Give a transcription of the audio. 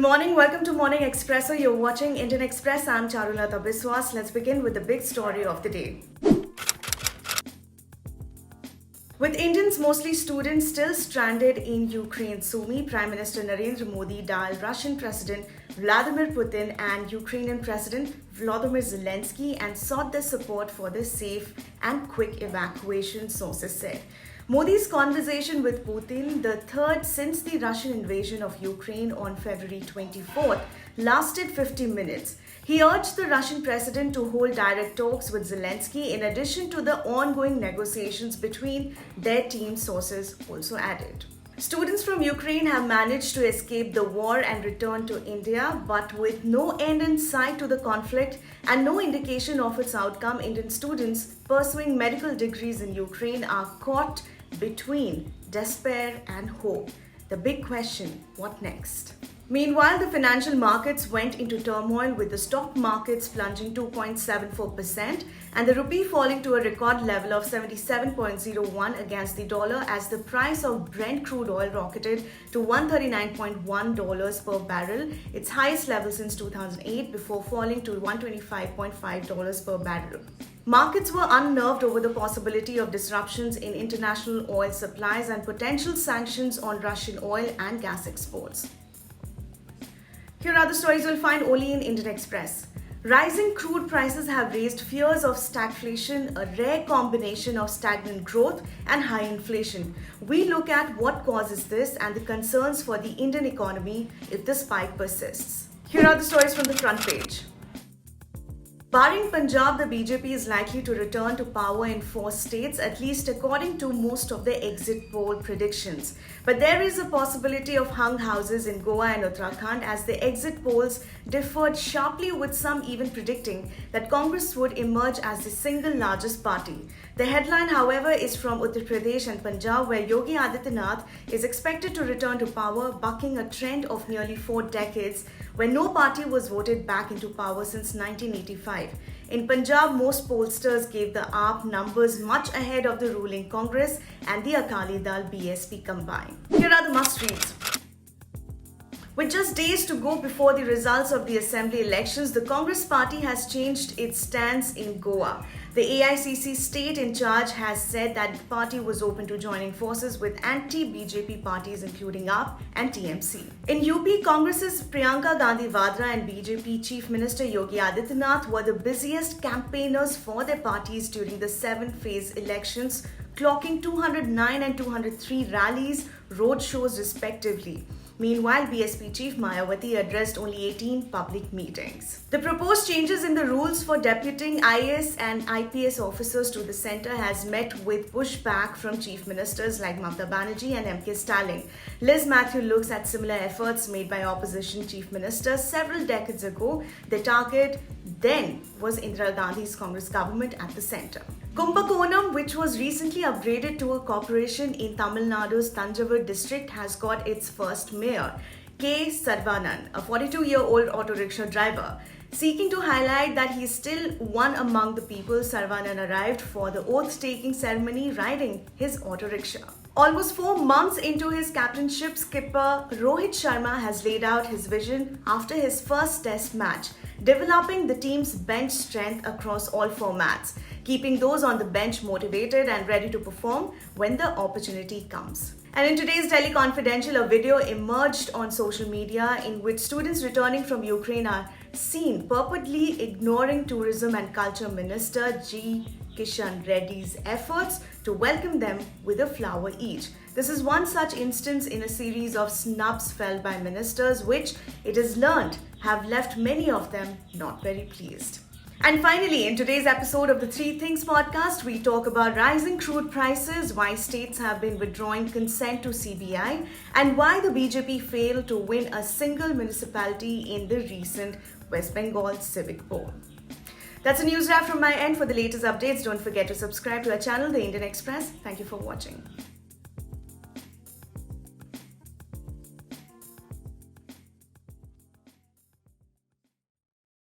Good morning, welcome to Morning Expresso. You're watching Indian Express. I'm Charulata Biswas. Let's begin with the big story of the day. With Indians, mostly students, still stranded in Ukraine, Sumy, Prime Minister Narendra Modi dialed Russian President Vladimir Putin and Ukrainian President Volodymyr Zelenskyy and sought their support for the safe and quick evacuation, sources said. Modi's conversation with Putin, the third since the Russian invasion of Ukraine on February 24th, lasted 50 minutes. He urged the Russian president to hold direct talks with Zelenskyy in addition to the ongoing negotiations between their teams, sources also added. Students from Ukraine have managed to escape the war and return to India, but with no end in sight to the conflict and no indication of its outcome, Indian students pursuing medical degrees in Ukraine are caught between despair and hope. The big question, what next? Meanwhile, the financial markets went into turmoil with the stock markets plunging 2.74% and the rupee falling to a record level of 77.01 against the dollar as the price of Brent crude oil rocketed to $139.1 per barrel, its highest level since 2008, before falling to $125.5 per barrel. Markets were unnerved over the possibility of disruptions in international oil supplies and potential sanctions on Russian oil and gas exports. Here are the stories you'll find only in Indian Express. Rising crude prices have raised fears of stagflation, a rare combination of stagnant growth and high inflation. We look at what causes this and the concerns for the Indian economy if the spike persists. Here are the stories from the front page. Barring Punjab, the BJP is likely to return to power in 4 states, at least according to most of the exit poll predictions. But there is a possibility of hung houses in Goa and Uttarakhand as the exit polls differed sharply, with some even predicting that Congress would emerge as the single largest party. The headline, however, is from Uttar Pradesh and Punjab, where Yogi Adityanath is expected to return to power, bucking a trend of nearly 4 decades when no party was voted back into power since 1985. In Punjab, most pollsters gave the AAP numbers much ahead of the ruling Congress and the Akali Dal BSP combined. Here are the must-reads. With just days to go before the results of the assembly elections, the Congress party has changed its stance in Goa. The AICC state in charge has said that the party was open to joining forces with anti-BJP parties including AAP and TMC. In UP, Congress's Priyanka Gandhi Vadra and BJP Chief Minister Yogi Adityanath were the busiest campaigners for their parties during the 7-phase elections, clocking 209 and 203 rallies, road shows respectively. Meanwhile, BSP Chief Mayawati addressed only 18 public meetings. The proposed changes in the rules for deputing IAS and IPS officers to the centre has met with pushback from chief ministers like Mamata Banerjee and M.K. Stalin. Liz Matthew looks at similar efforts made by opposition chief ministers several decades ago. The target then was Indira Gandhi's Congress government at the centre. Kumbakonam, which was recently upgraded to a corporation in Tamil Nadu's Tanjavur district, has got its first mayor, K. Sarvanan, a 42-year-old auto rickshaw driver. Seeking to highlight that he is still one among the people, Sarvanan arrived for the oath-taking ceremony riding his auto rickshaw. Almost 4 months into his captainship, skipper Rohit Sharma has laid out his vision after his first test match, developing the team's bench strength across all formats, keeping those on the bench motivated and ready to perform when the opportunity comes. And in today's Delhi Confidential, a video emerged on social media in which students returning from Ukraine are seen purportedly ignoring Tourism and Culture Minister G. Kishan Reddy's efforts to welcome them with a flower each. This is one such instance in a series of snubs felt by ministers, which it is learned have left many of them not very pleased. And finally, in today's episode of the 3 Things podcast, we talk about rising crude prices, why states have been withdrawing consent to CBI, and why the BJP failed to win a single municipality in the recent West Bengal civic poll. That's a news wrap from my end. For the latest updates, don't forget to subscribe to our channel, The Indian Express. Thank you for watching.